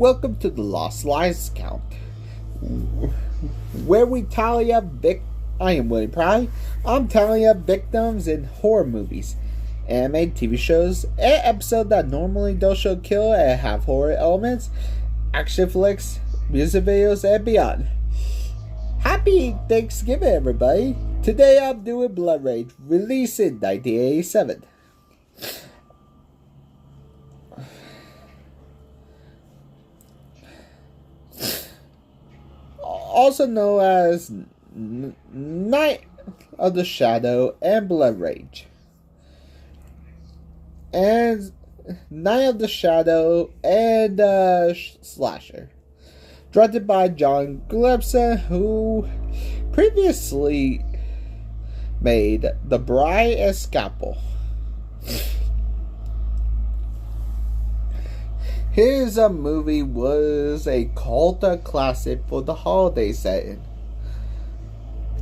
Welcome to the Lost Lives Count, where we tally up I am William Pry. I'm tallying up victims in horror movies, anime, TV shows, and episodes that normally don't show kill and have horror elements, action flicks, music videos, and beyond. Happy Thanksgiving, everybody! Today I'm doing BloodRage, released in 1987. Also known as Night of the Shadow and BloodRage. And Night of the Shadow and Slasher. Directed by John Grissmer, who previously made The Bride and Scalpel. His movie was a cult classic for the holiday setting.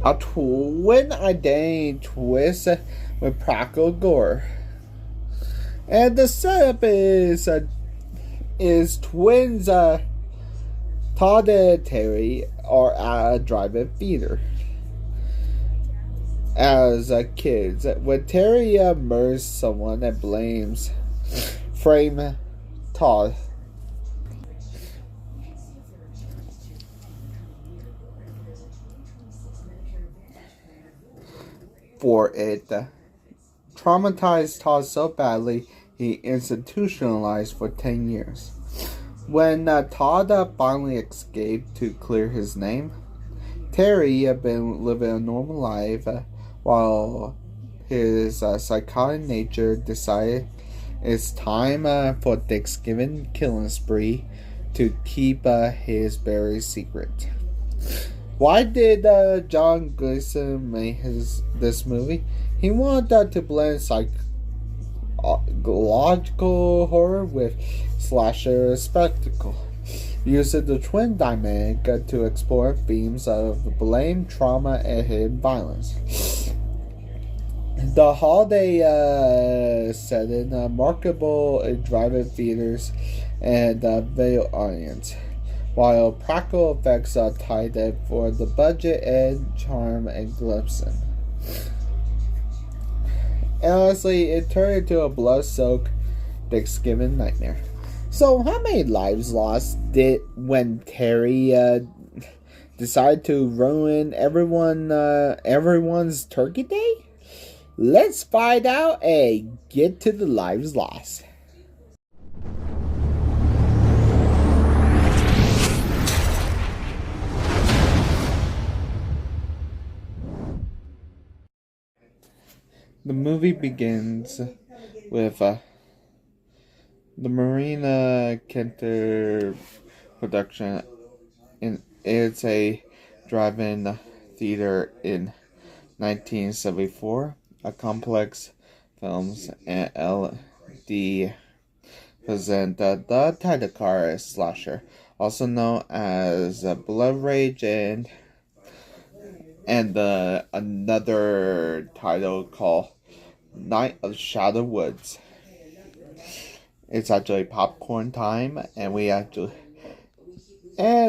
A twin identity twist with practical gore. And the setup is twins Todd and Terry are at a drive-in theater as kids when Terry murders someone and blames frame Todd for it. Traumatized Todd so badly he institutionalized for 10 years. When Todd finally escaped to clear his name, Terry had been living a normal life while his psychotic nature decided it's time for Thanksgiving killing spree to keep his buried secret. Why did John Grissmer make this movie? He wanted to blend psychological horror with slasher spectacle, using the twin dynamic to explore themes of blame, trauma, and hidden violence. The holiday setting marketable in drive-in theaters and video audience, while practical effects are tied in for the budget and charm and glimpsing. And honestly, it turned into a blood-soaked Thanksgiving nightmare. So, how many lives lost did when Terry decided to ruin everyone's turkey day? Let's find out and get to the lives lost. The movie begins with the Marina Kenter production. It's a drive-in theater in 1974. A Complex Films and LD present the title card Slasher, also known as BloodRage, and another title called Night of Shadow Woods. It's actually popcorn time, and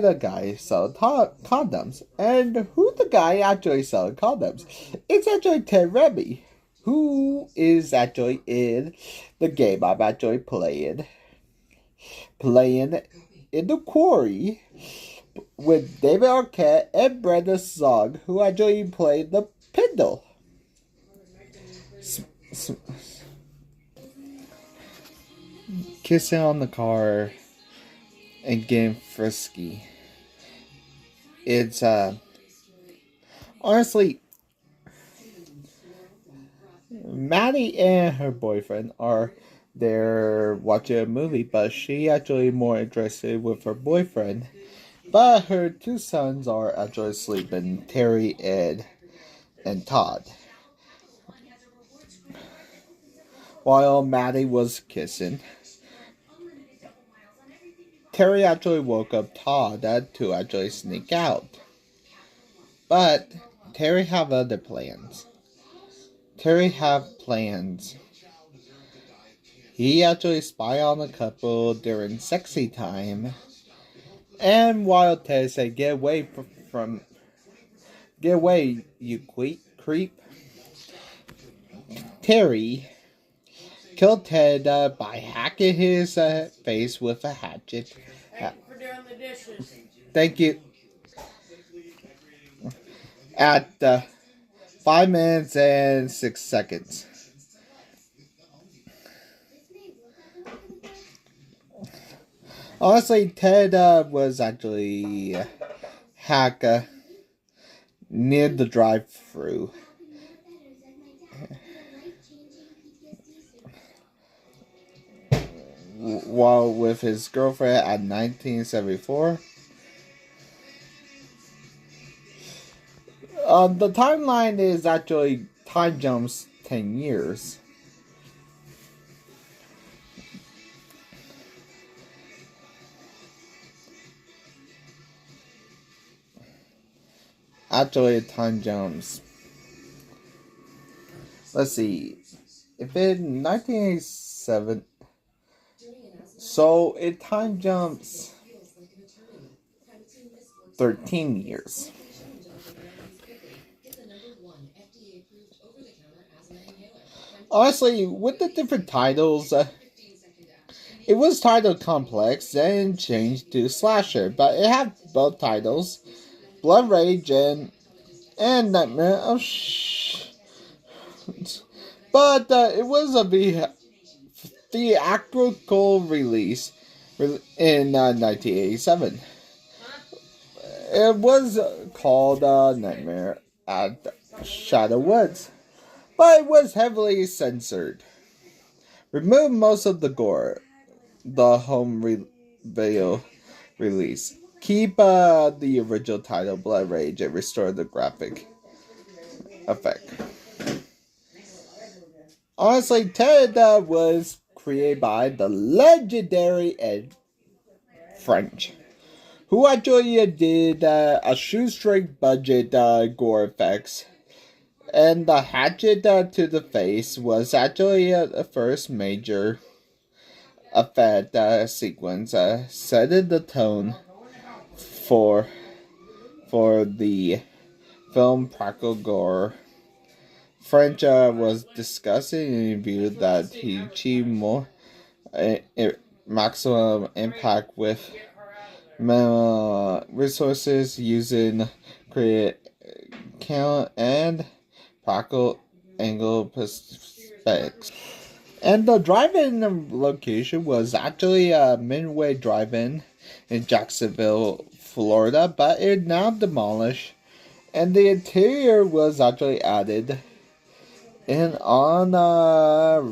the guy selling condoms. And who the guy actually selling condoms? It's actually Ted Remy, who is actually in the game I'm actually playing in the Quarry with David Arquette and Brenda Song, who actually played the Pindle. Kissing on the car and getting frisky. It's honestly, Maddie and her boyfriend are there watching a movie, but she actually more interested with her boyfriend. But her two sons are actually sleeping, Terry, Ed, and Todd. While Maddie was kissing, Terry actually woke up Todd to actually sneak out. But Terry have other plans. He actually spied on the couple during sexy time And while Ted said, get away, you creep, Terry killed Ted by hacking his face with a hatchet. Thank you for doing the dishes. Thank you. At 5 minutes and 6 seconds. Honestly, Ted was actually hacked near the drive-thru. While with his girlfriend at 1974. The timeline is actually time jumps 10 years. Actually, time jumps. Let's see. If in 1987, so it time jumps 13 years. Honestly, with the different titles, it was titled Complex, then changed to Slasher, but it had both titles, BloodRage and Nightmare of But it was a theatrical release in 1987. It was called Nightmare at Shadow Woods, but it was heavily censored. Removed most of the gore, the home video release. Keep the original title BloodRage and restore the graphic effect. Honestly, Ted was created by the legendary Ed French, who actually did a shoestring budget gore effects. And the hatchet to the face was actually the first major effect sequence, setting the tone for the film practical gore. French was discussing in a review that he achieved more maximum impact with minimal resources using create count and practical angle perspectives. And the drive-in location was actually a Midway Drive-In in Jacksonville, Florida, but it now demolished, and the interior was actually added in on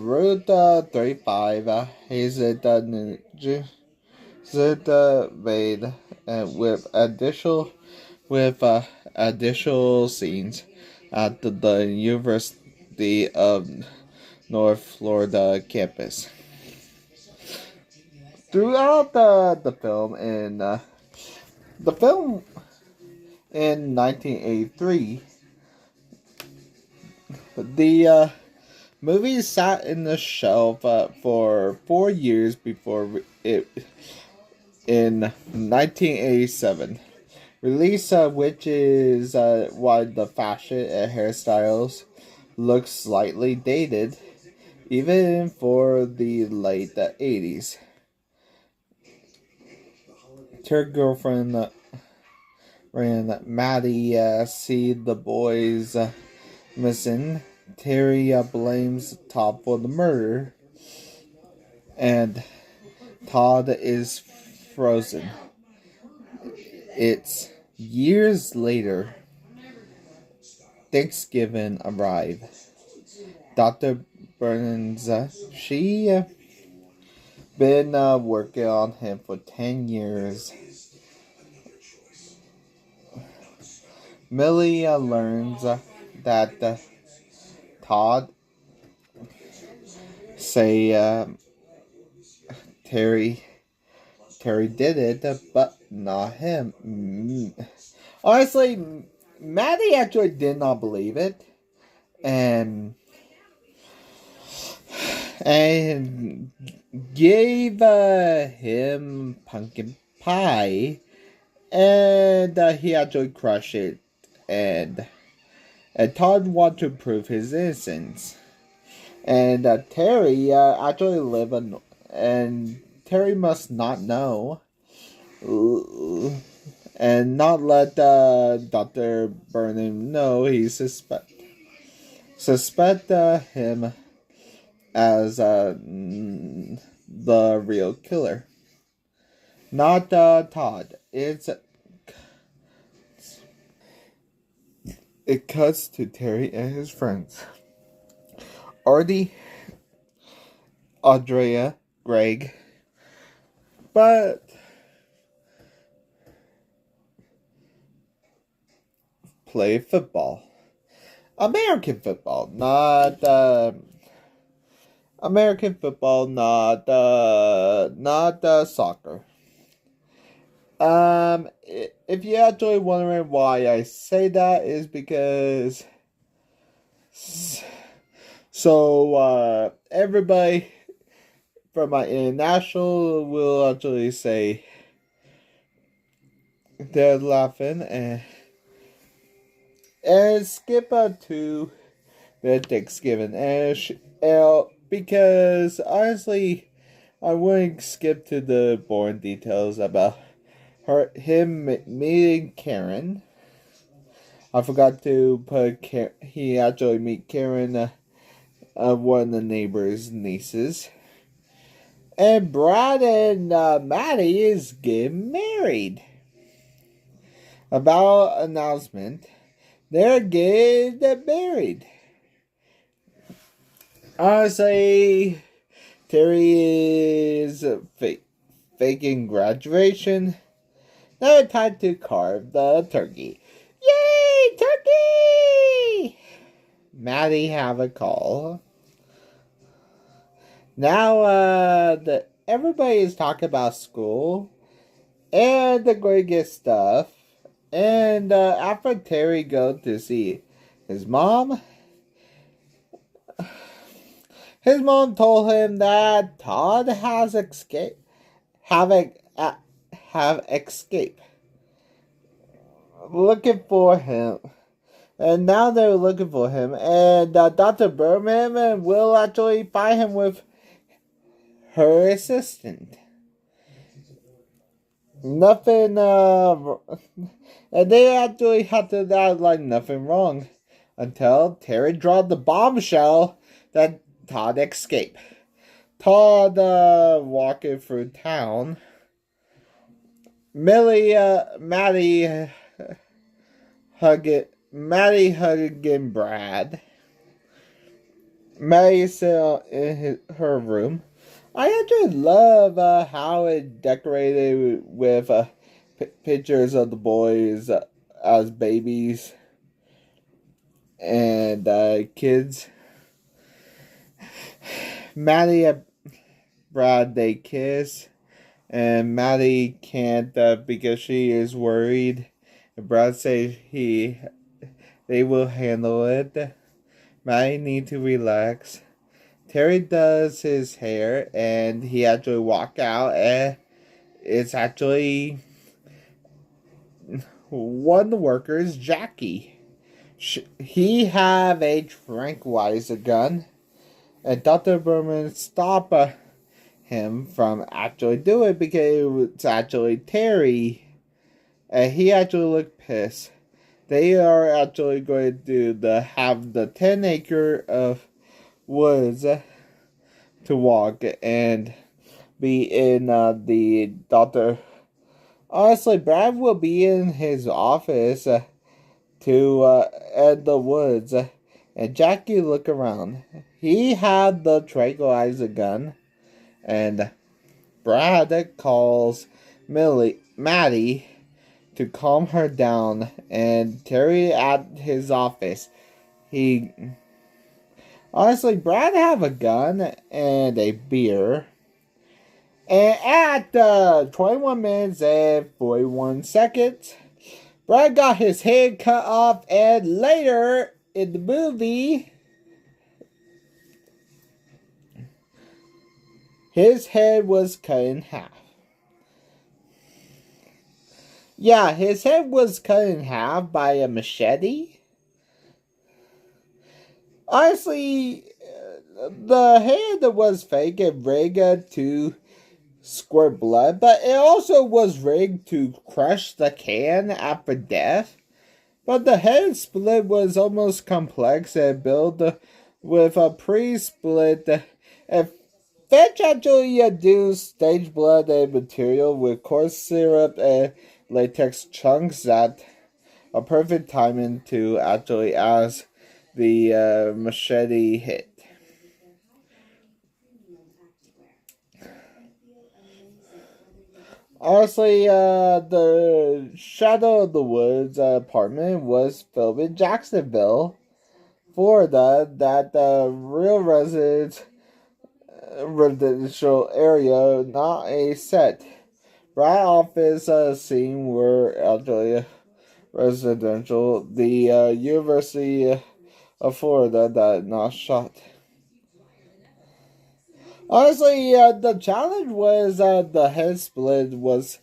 Route 35, Hazen, New Jersey, made with additional scenes at the University of North Florida campus. Throughout the film in 1983, the movie sat in the shelf for 4 years before it in 1987 release, which is why the fashion and hairstyles look slightly dated, even for the late 80s. Her girlfriend, Maddie, see the boys missing. Terry blames Todd for the murder, and Todd is frozen. It's years later. Thanksgiving arrived. Dr. Burns, she been working on him for 10 years. Millie learns that Todd say Terry did it, but not him. Honestly, Maddie actually did not believe it, and gave him pumpkin pie and he actually crushed it, and Todd wanted to prove his innocence, and Terry actually and Terry must not know, and not let Dr. Burnham know he suspect him as the real killer. Not Todd. It cuts to Terry and his friends. Artie, Andrea, Greg, but play football. American football, not American football, not soccer. If you're actually wondering why I say that, is because everybody from my international will actually say they're laughing and skip to the Thanksgiving because honestly, I wouldn't skip to the boring details about him meeting Karen. I forgot to put he actually meet Karen, one of the neighbor's nieces. And Brad and Maddie is getting married. About announcement, they're getting married. Honestly, Terry is faking graduation. Now it's time to carve the turkey. Yay, turkey! Maddie have a call. Now, everybody is talking about school and the greatest stuff. And after Terry go to see his mom told him that Todd has escaped. Have escaped. Looking for him. And now they're looking for him. And Dr. Berman will actually find him with her assistant. Nothing, and they actually had to act like nothing wrong until Terry dropped the bombshell that Todd escaped. Todd, walking through town. Maddie hugging Brad. Maddie sat in her room. I actually love how it decorated with pictures of the boys as babies and kids. Maddie and Brad, they kiss, and Maddie can't because she is worried. Brad says they will handle it. Maddie need to relax. Terry does his hair, and he actually walk out, and it's actually one of the workers, Jackie. He have a tranquilizer gun, and Dr. Berman stopped him from actually doing it because it's actually Terry, and he actually looked pissed. They are actually going to have the 10-acre of woods to walk and be in the doctor. Honestly, Brad will be in his office to at the woods, and Jackie look around. He had the tranquilizer gun, and Brad calls Maddie to calm her down, and Terry at his office. Honestly, Brad have a gun and a beer. And at 21 minutes and 41 seconds, Brad got his head cut off, and later in the movie, his head was cut in half. Yeah, his head was cut in half by a machete. Honestly, the head was fake and rigged to squirt blood, but it also was rigged to crush the can after death. But the head split was almost complex and built with a pre-split. And Fetch actually used stage blood and material with corn syrup and latex chunks that a perfect timing to actually as the machete hit. Honestly, the Shadow of the Woods apartment was filmed in Jacksonville, Florida, that the real residential area, not a set. Right off this scene were actually residential. The University of Florida that not shot. Honestly, the challenge was the head split was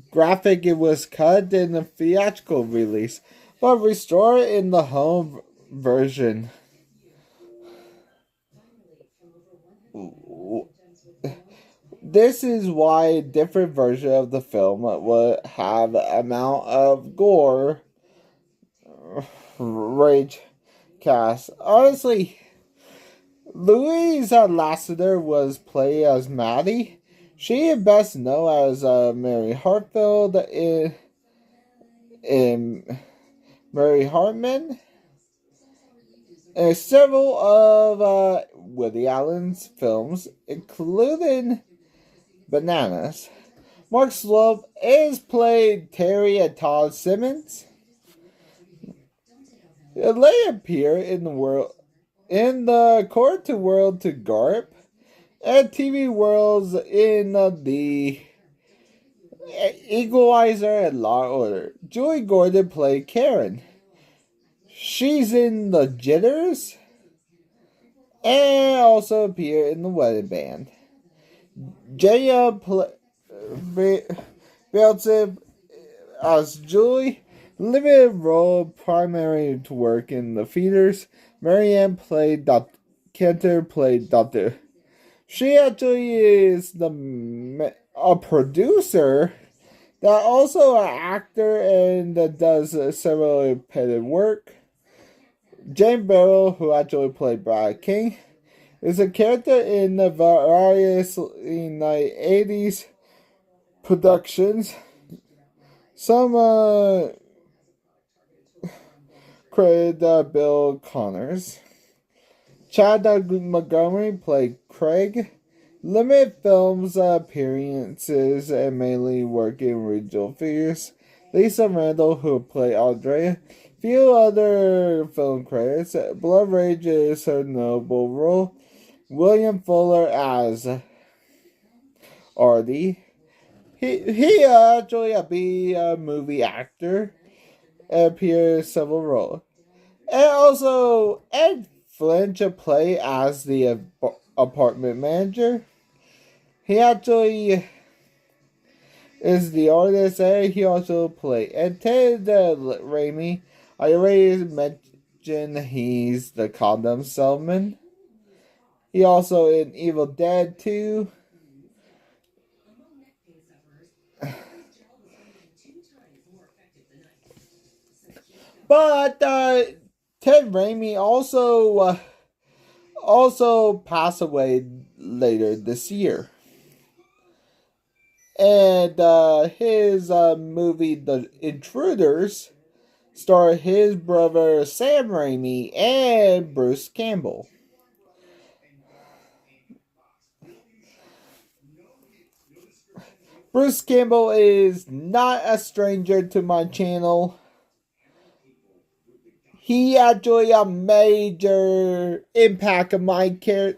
graphic. It was cut in the theatrical release, but restored in the home version. This is why different versions of the film would have amount of gore, rage cast. Honestly, Louise Lasseter was played as Maddie. She is best known as Mary Hartfield in Mary Hartman and several of Woody Allen's films, including Bananas. Mark Slope is played Terry and Todd Simmons. They appear in the Court to World to Garp and TV Worlds in the Equalizer and Law and Order. Julie Gordon played Karen. She's in the Jitters and also appeared in the Wedding Band. Jaya Belzev as Julie, limited role primary to work in the theaters. Marianne played Dr. Kenter played Dr. She actually is a producer that also an actor and does several repetitive work. Jane Barrow, who actually played Brad King, is a character in the various 80s productions. Some credited Bill Connors. Chad Montgomery played Craig. Limited films appearances and mainly working regional figures. Lisa Randall, who played Andrea. Few other film credits. BloodRage is her notable role. William Fuller as Artie. He actually a B movie actor. Appears several roles. And also Ed Flinch played as the apartment manager. He actually is the artist, and he also played. And Ted Raimi, I already mentioned he's the condom salesman. He also in Evil Dead 2. But Ted Raimi also passed away later this year. And his movie The Intruders starred his brother Sam Raimi and Bruce Campbell. Bruce Campbell is not a stranger to my channel. He actually a major impact of my channel.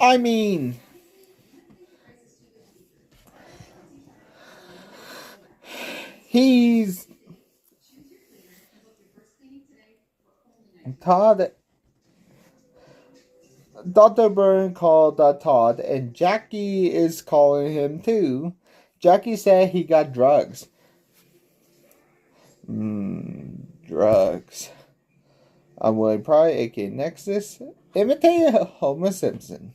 I mean, he's Todd. Dr. Byrne called Todd, and Jackie is calling him too. Jackie said he got drugs. Drugs. I'm William Pry, aka Nexus. Imitate Homer Simpson.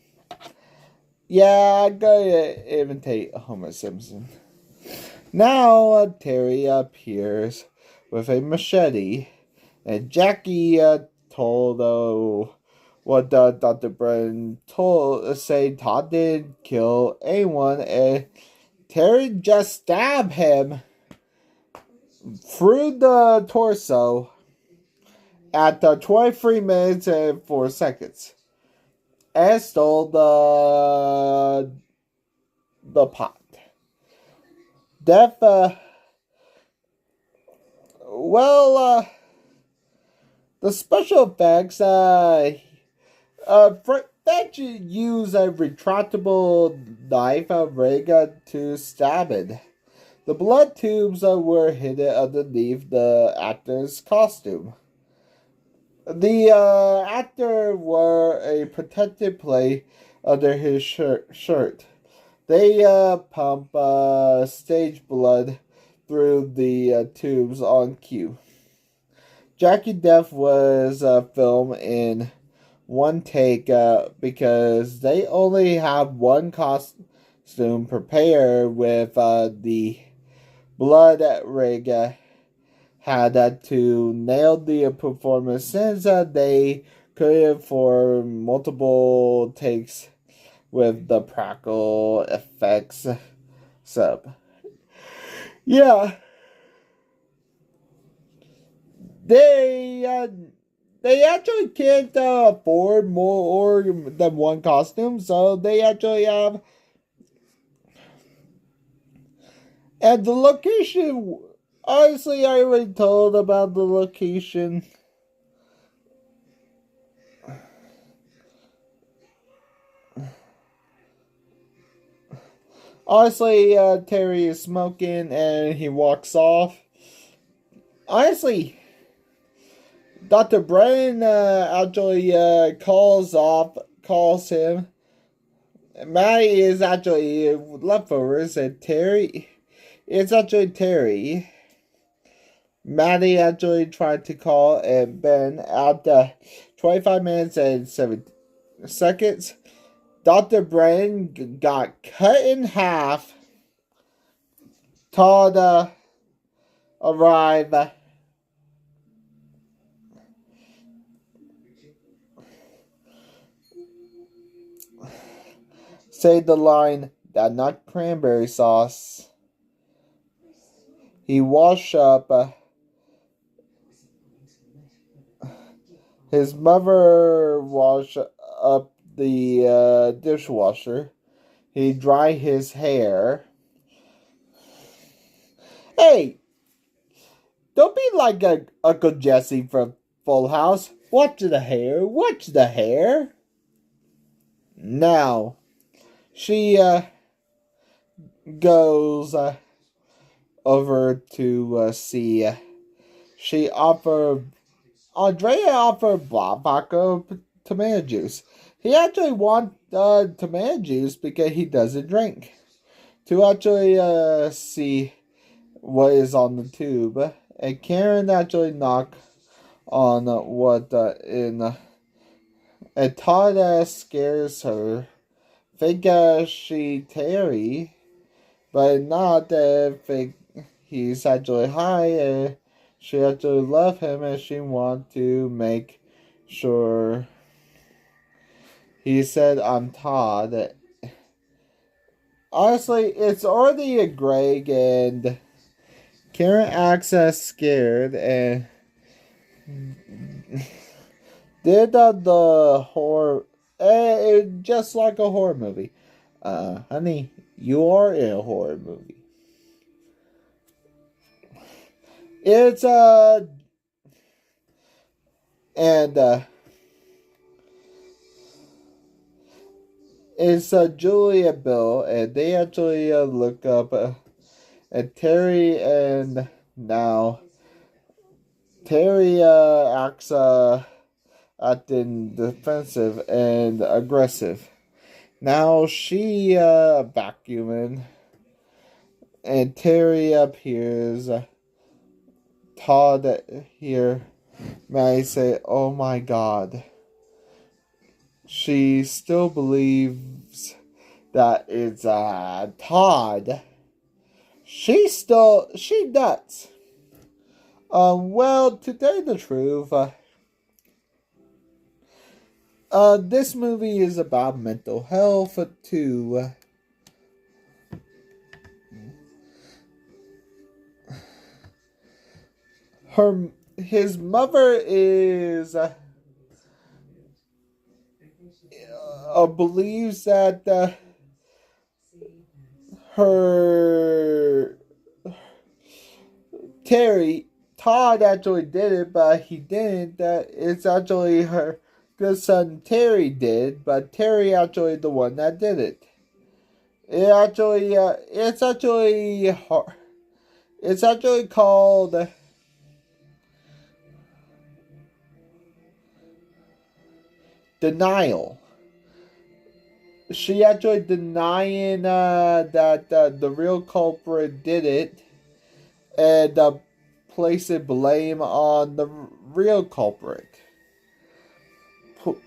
Yeah, I'm gonna imitate Homer Simpson. Now Terry appears with a machete, and Jackie told what Dr. Byrne say Todd didn't kill anyone, and Terry just stabbed him through the torso at 23 minutes and 4 seconds, and stole the pot. Death, the special effects, that you use a retractable knife rig to stab it. The blood tubes were hidden underneath the actor's costume. The actor wore a protective plate under his shirt. They pump stage blood through the tubes on cue. Jackie Death was filmed in one take because they only have one costume prepared with the blood rig had to nail the performance since they could for multiple takes with the practical effects sub. Yeah. They actually can't afford more than one costume, so they actually have. And the location, honestly, I already told about the location. Honestly, Terry is smoking and he walks off. Honestly, Dr. Brennan actually calls him. Maddie is actually leftovers, and Terry. It's actually Terry. Maddie actually tried to call, and Ben, after 25 minutes and 7 seconds, Dr. Brennan got cut in half. Todd arrived. Say the line, that not cranberry sauce. He washed up. His mother washed up the dishwasher. He dried his hair. Hey, don't be like Uncle Jesse from Full House. Watch the hair. Watch the hair. Now, she goes over to see. Andrea offered Bob vodka tomato juice. He actually wants tomato juice because he doesn't drink. To actually see what is on the tube. And Karen actually knocked on what in. And Todd scares her. Think she Terry, but not think he's actually high and she actually love him and she want to make sure. He said, I'm Todd. Honestly, it's already a Greg and Karen acts as scared and did the horror just like a horror movie. Honey, you are in a horror movie. It's it's Julia Bill, and they actually look up at Terry, and now Terry acts acting defensive and aggressive. Now she vacuuming, and Terry appears. Todd here may say, "Oh my God." She still believes that it's Todd. She nuts. Well, to tell you the truth, this movie is about mental health too. His mother is believes that her Todd actually did it, but he didn't. That it's actually her good son Terry did, but Terry actually the one that did it. It's actually called denial. She actually denying that the real culprit did it, and placing blame on the real culprit.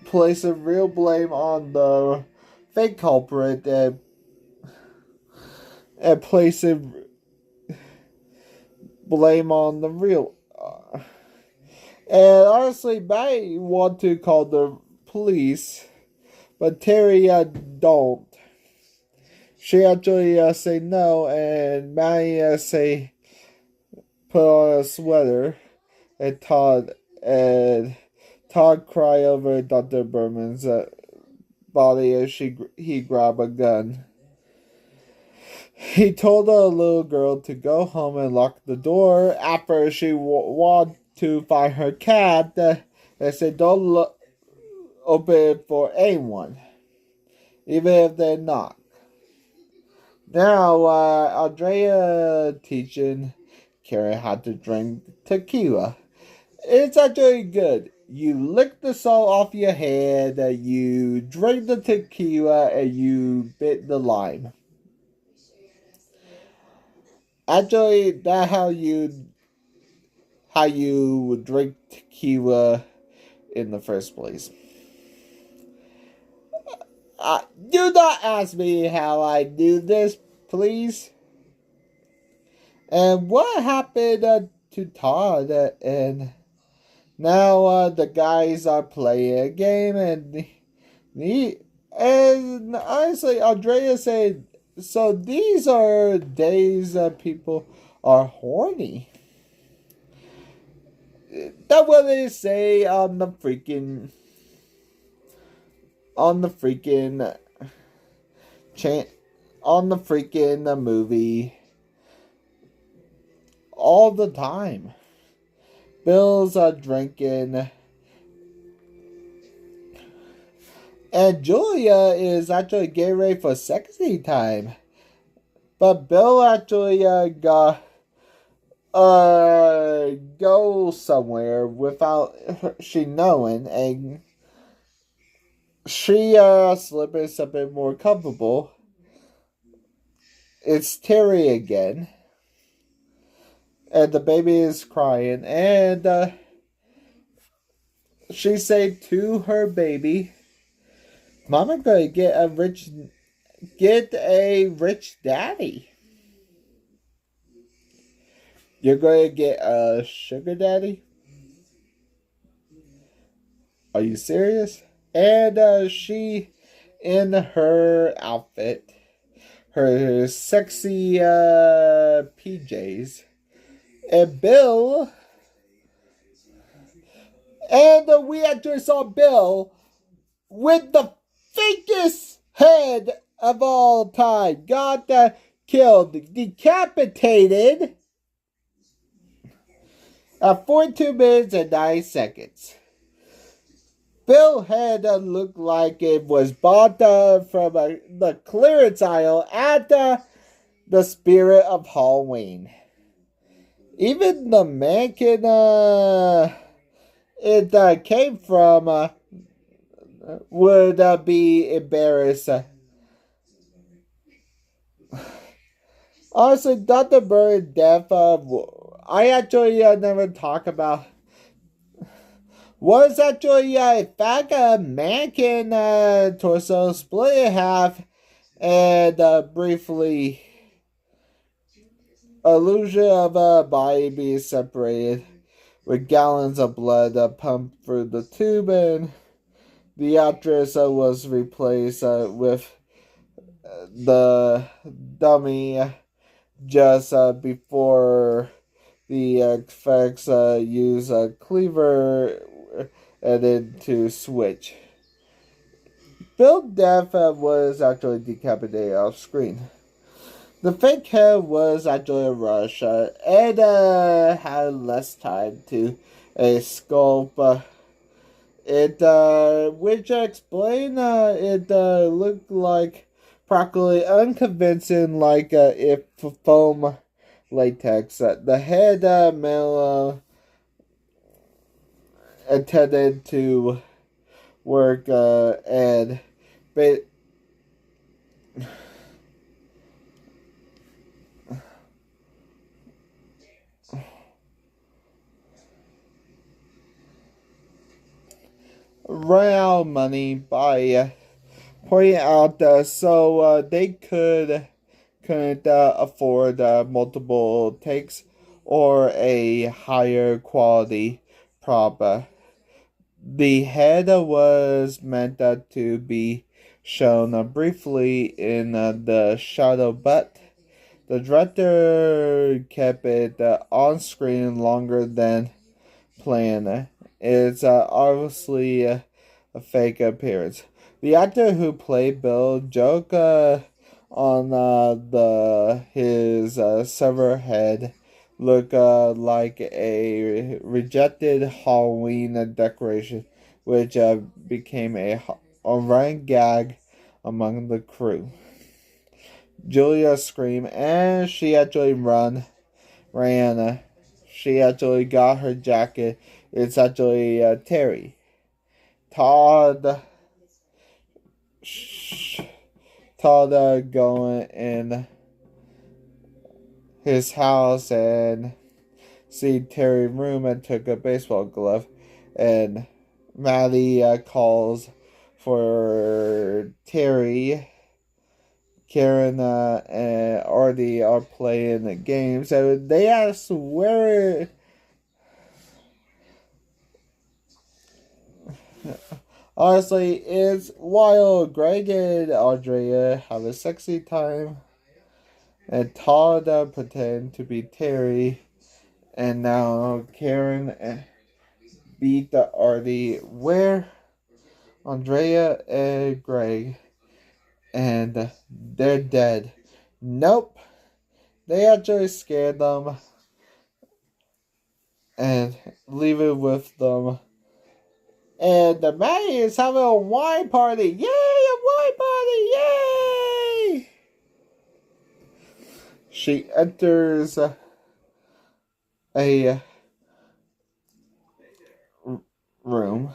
Placing real blame on the fake culprit, and placing blame on the real. And honestly, I want to call the police, but Terry don't. She actually say no, and Maddie say put on a sweater, and Todd cry over Dr. Berman's body as he grab a gun. He told the little girl to go home and lock the door after she wanted to find her cat, and said don't open it for anyone, even if they knock. Now, Andrea teaching Karen how to drink tequila. It's actually good. You lick the salt off your head, you drink the tequila, and you bit the lime. Actually, that's how you would drink tequila in the first place. Do not ask me how I do this, please. And what happened to Todd? And now the guys are playing a game, and honestly, Andrea said, so these are days that people are horny. That's what they say on the freaking movie all the time. Bill's drinking, and Julia is actually getting ready for sexy time, but Bill actually go somewhere without she knowing, and she slipping something more comfortable. It's Terry again, and the baby is crying, and she said to her baby, "Mama gonna get a rich daddy. You're gonna get a sugar daddy? Are you serious?" And she, in her outfit, her sexy PJs, and Bill, and we actually saw Bill with the fakest head of all time. Got killed, decapitated at 42 minutes and 9 seconds. Bill head looked like it was bought from the clearance aisle at the Spirit of Halloween. Even the mannequin it came from would be embarrassed. Honestly, Dr. Bird death, I actually never talk about. Was actually, in fact, a mannequin torso split in half and briefly illusion of a body being separated with gallons of blood pumped through the tube, and the actress was replaced with the dummy just before the effects use a cleaver and then to switch. Bill Death was actually decapitated off screen. The fake head was actually a rush. Ed had less time to sculpt it, which explained it looked like practically unconvincing, like if foam latex. The head Mel intended to work and but ran out of money by pointing out so they couldn't afford multiple takes or a higher quality prop. The head was meant to be shown briefly in the shadow, but the director kept it on screen longer than planned. It's obviously a fake appearance. The actor who played Bill joked on his severed head look like a rejected Halloween decoration, which became a running gag among the crew. Julia screamed, and she actually ran. She actually got her jacket. It's actually Terry. Todd going in his house and see Terry room and took a baseball glove, and Maddie calls for Terry. Karen and Artie are playing the game, so they ask where. Honestly, it's wild. Greg and Andrea have a sexy time, and Todd pretend to be Terry, and now Karen beat the Artie where Andrea and Greg, and they're dead. Nope, they actually scared them and leave it with them. And the Maddie is having a wine party. Yay, a wine party! Yay! She enters a room.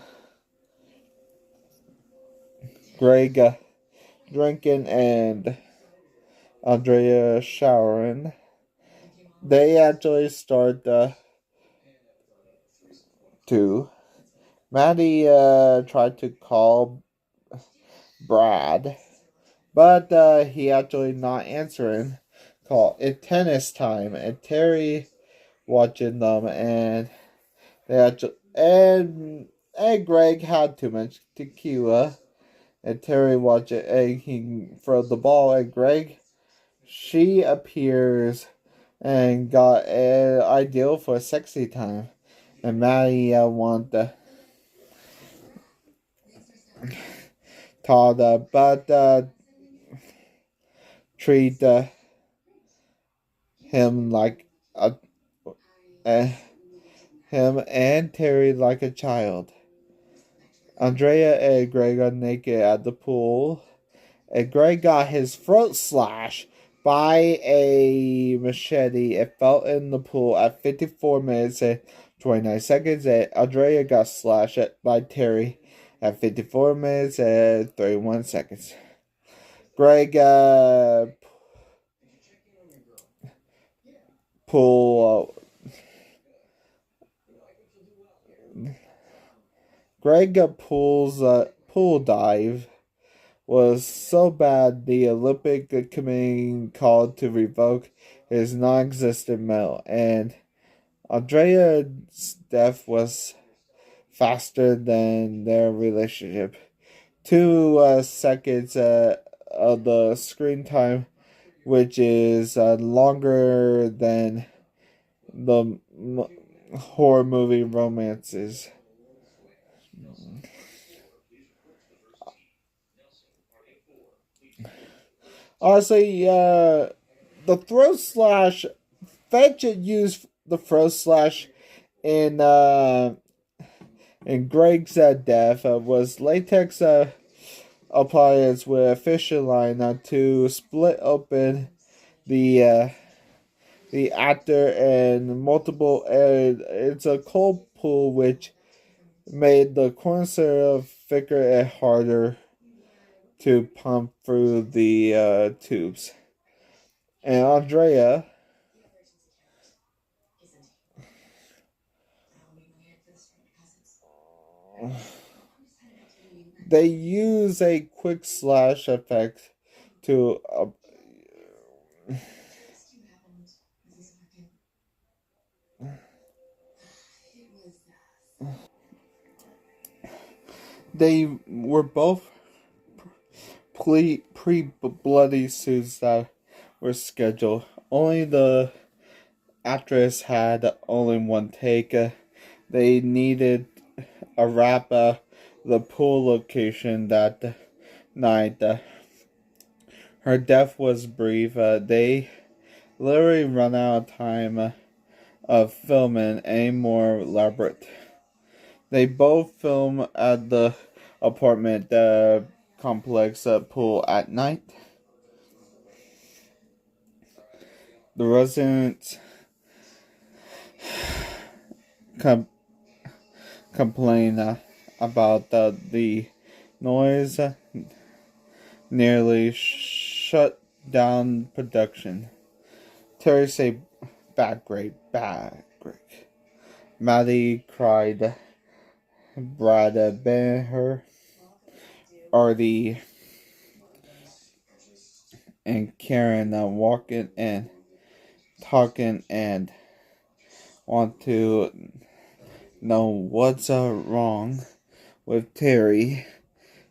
Greg drinking and Andrea showering. They actually start to. Maddie tried to call Brad, but he actually not answering. Call it tennis time, and Terry watching them, and they actually and Greg had too much tequila, and Terry watching, and he throw the ball, and Greg, she appears and got an ideal for a sexy time, and Maddie want the Todd, but treat him like him and Terry like a child. Andrea and Greg are naked at the pool, and Greg got his throat slashed by a machete. It fell in the pool at 54 minutes and 29 seconds, and Andrea got slashed by Terry at 54 minutes and 31 seconds. Greg pull pool dive was so bad the Olympic Committee called to revoke his non-existent medal, and Andrea's death was faster than their relationship. 2 seconds of the screen time, which is longer than the horror movie romances. Honestly, the throat slash, Fetch used the throat slash in Greg's death was latex appliance with a fishing line to split open the actor and multiple. It's a cold pool which made the corner thicker and harder to pump through the tubes. And Andrea, they use a quick slash effect to they were both pre-bloody suits that were scheduled. Only the actress had only one take. They needed a wrap the pool location that night. Her death was brief. They literally run out of time of filming any more elaborate. They both film at the apartment complex pool at night. The residents complain about the noise nearly shut down production. Terry say, bad Greg. Maddie cried. Brad Ben-Hur, Artie, and Karen walking and talking and want to know what's wrong with Terry.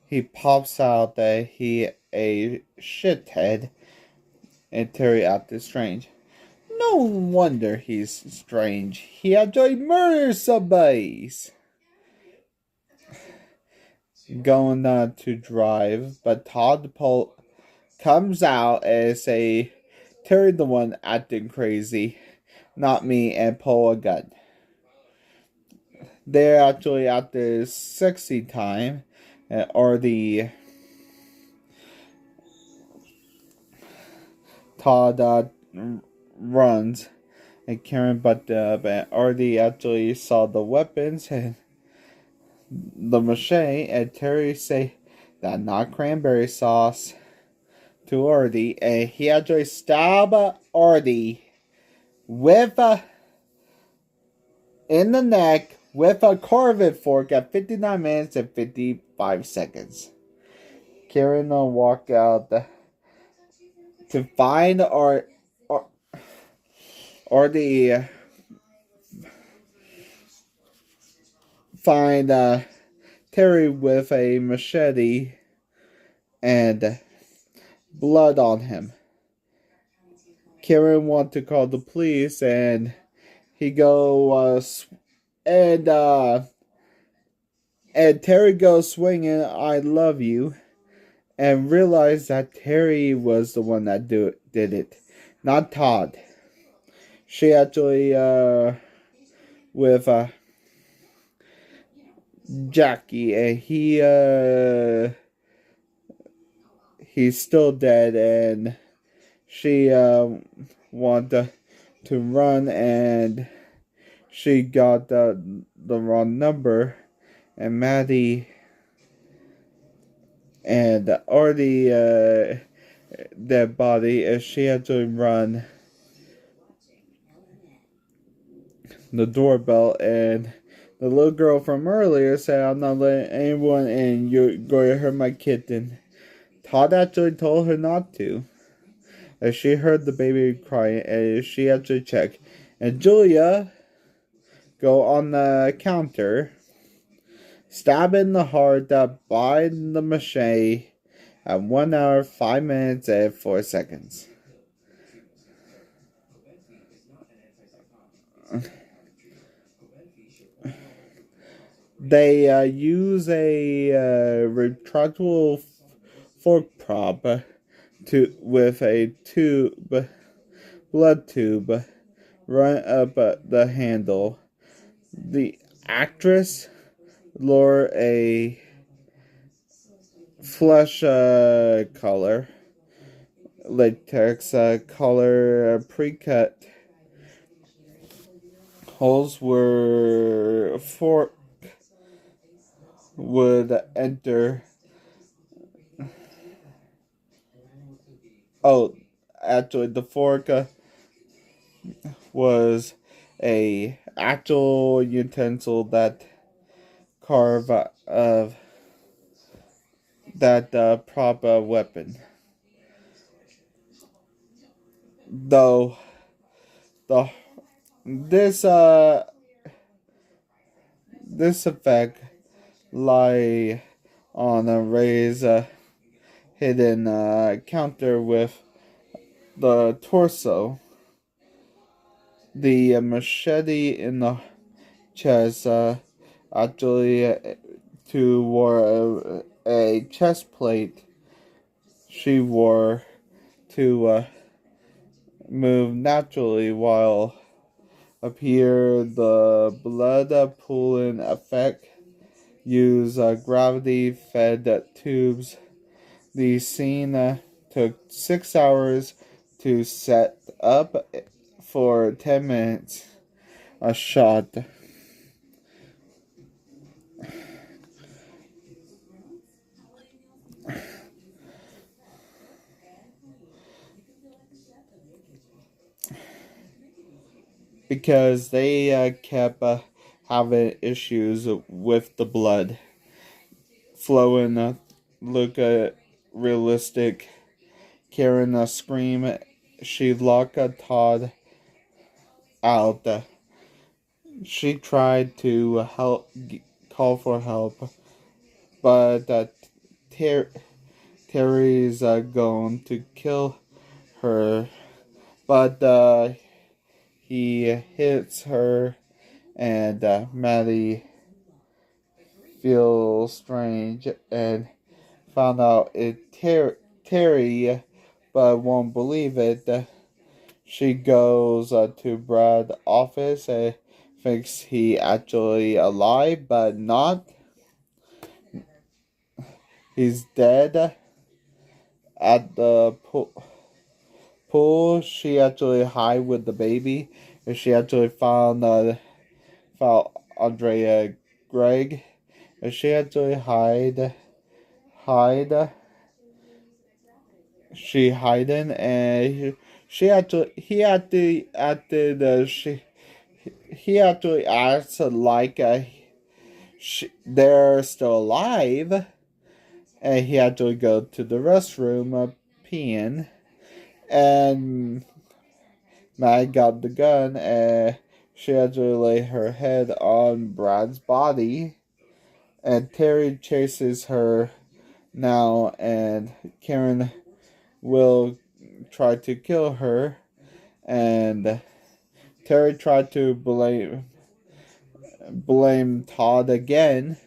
He pops out that he a shithead, and Terry acted strange. No wonder he's strange. He actually murdered somebody. Going to drive, but Todd comes out and say, Terry the one acting crazy, not me, and pull a gun. They're actually at the sexy time, or the Todd runs, and Karen but Artie actually saw the weapons and the machete, and Terry say that not cranberry sauce to Artie, and he actually stab Artie with in the neck with a carving fork at 59 minutes and 55 seconds. Karen will walk out to find Artie. Find Terry with a machete and blood on him. Karen want to call the police, and he go and Terry goes swinging "I love you," and realize that Terry was the one that did it, not Todd. She actually with Jackie, and he's still dead, and she want to run, and she got the wrong number, and Maddie and already dead body, and she had to run the doorbell, and the little girl from earlier said, "I'm not letting anyone in. You're going to hurt my kitten." Todd actually told her not to, as she heard the baby crying, and she actually checked. And Julia go on the counter, stab in the heart by the machete at 1 hour, 5 minutes, and 4 seconds. They use a retractable fork prop with a blood tube, run up the handle. The actress wore a flesh collar, latex collar pre-cut. Holes were fork would enter. Oh, actually, the fork was a actual utensil that carve of that prop weapon. Though the this effect lie on a raised hidden counter with the torso. The machete in the chest actually to wore a chest plate she wore to move naturally, while up here the blood pooling effect use gravity fed tubes. The scene took 6 hours to set up for 10 minutes a shot. Because they kept having issues with the blood flowing, look realistic. Karen scream. She locked Todd out. She tried to call for help, but Terry's going to kill her. But he hits her, and Maddie feels strange and found out it's Terry, but won't believe it. She goes to Brad's office and thinks he actually alive, but not. He's dead. At the pool, she actually hide with the baby, and she actually found Andrea Greg, and she actually hide. She hiding, and he actually acts like they're still alive, and he actually go to the restroom peeing, and Mag got the gun, and she actually lay her head on Brad's body, and Terry chases her now, and Karen will try to kill her, and Terry tried to blame Todd again,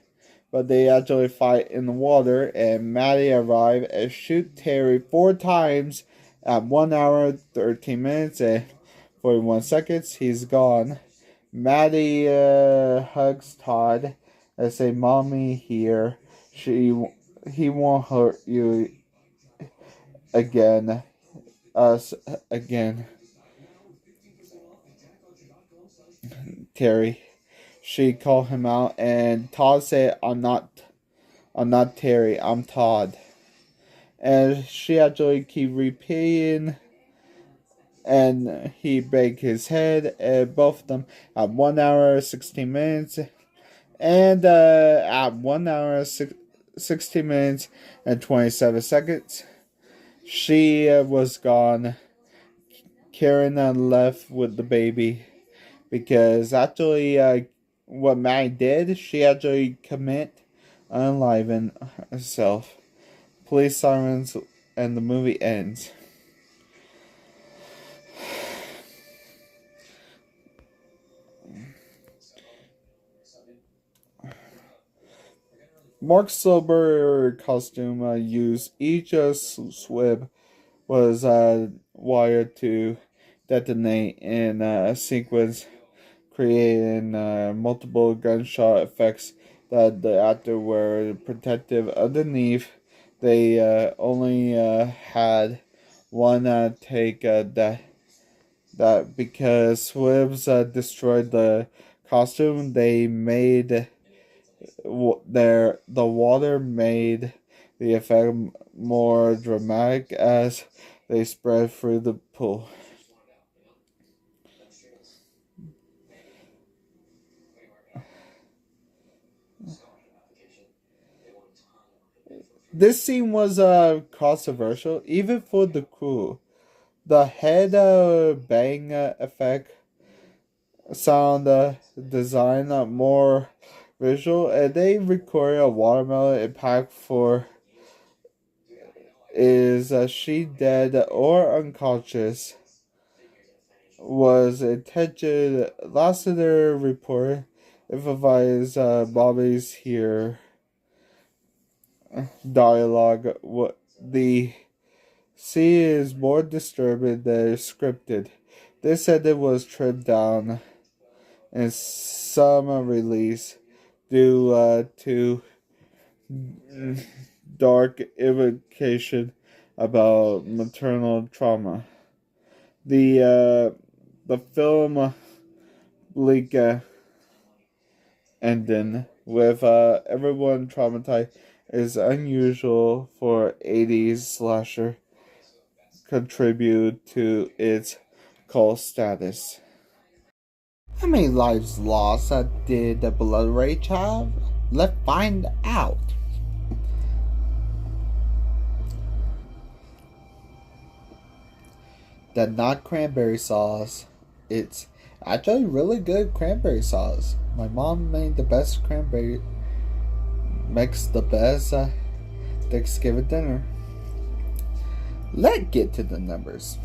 but they actually fight in the water, and Maddie arrive and shoot Terry 4 times at 1 hour, 13 minutes, and 41 seconds. He's gone. Maddie hugs Todd and say, "Mommy here. He won't hurt you again. Us again." Terry. She called him out, and Todd said, I'm not Terry, I'm Todd. And she actually keep repeating, and he break his head, and both of them at 1 hour 16 minutes, and at 1 hour 16 minutes and 27 seconds, she was gone. Karen left with the baby, because actually what Maggie did, she actually commit unaliving herself. Police sirens, and the movie ends. Mark's silver costume used each swib was wired to detonate in a sequence, creating multiple gunshot effects that the actor were protective underneath. They only had one take that because swibs destroyed the costume, they made the water made the effect more dramatic as they spread through the pool. This scene was controversial, even for the crew. The head bang effect sound design more visual, and they recorded a watermelon impact for is she dead or unconscious was intention. Lassiter report emphasized Bobby's here dialogue. What the scene is more disturbing than scripted. They said it was trimmed down in some release due to dark implication about maternal trauma. The film bleak ending with everyone traumatized is unusual for 80s slasher, contribute to its cult status. How many lives lost did the BloodRage have? Let's find out. The not cranberry sauce. It's actually really good cranberry sauce. My mom made the best cranberry. Makes the best Thanksgiving dinner. Let's get to the numbers.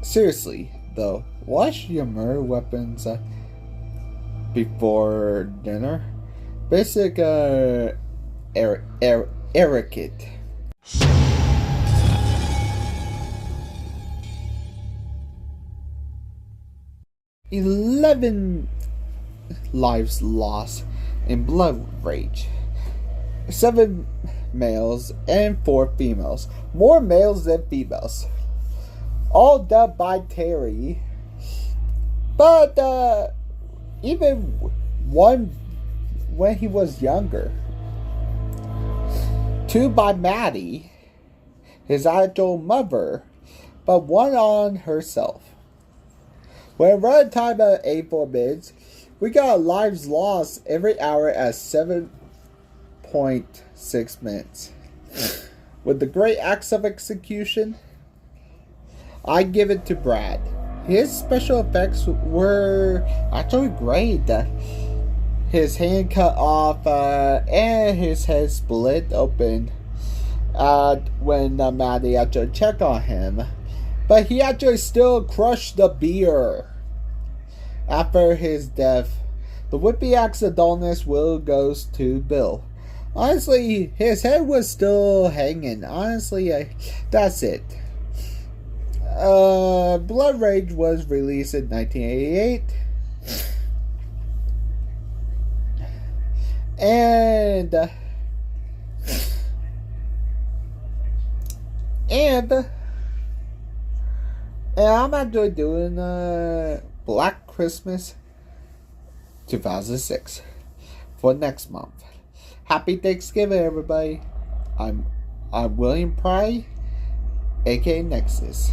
Seriously, though, wash your murder weapons before dinner. Basic etiquette. 11 lives lost in BloodRage. 7 males and 4 females. More males than females. All done by Terry. But even one when he was younger. 2 by Maddie, his actual mother, but 1 on herself. When run time at 84 minutes, we got lives lost every hour at 7.6 minutes. With the great acts of execution, I give it to Brad. His special effects were actually great. His hand cut off and his head split open when Maddie actually checked on him. But he actually still crushed the beer. After his death, the whippy axe of dullness will goes to Bill. Honestly, his head was still hanging. Honestly, that's it. BloodRage was released in 1988. And And I'm actually doing Black Christmas 2006 for next month. Happy Thanksgiving, everybody. I'm William Pry, aka Nexus.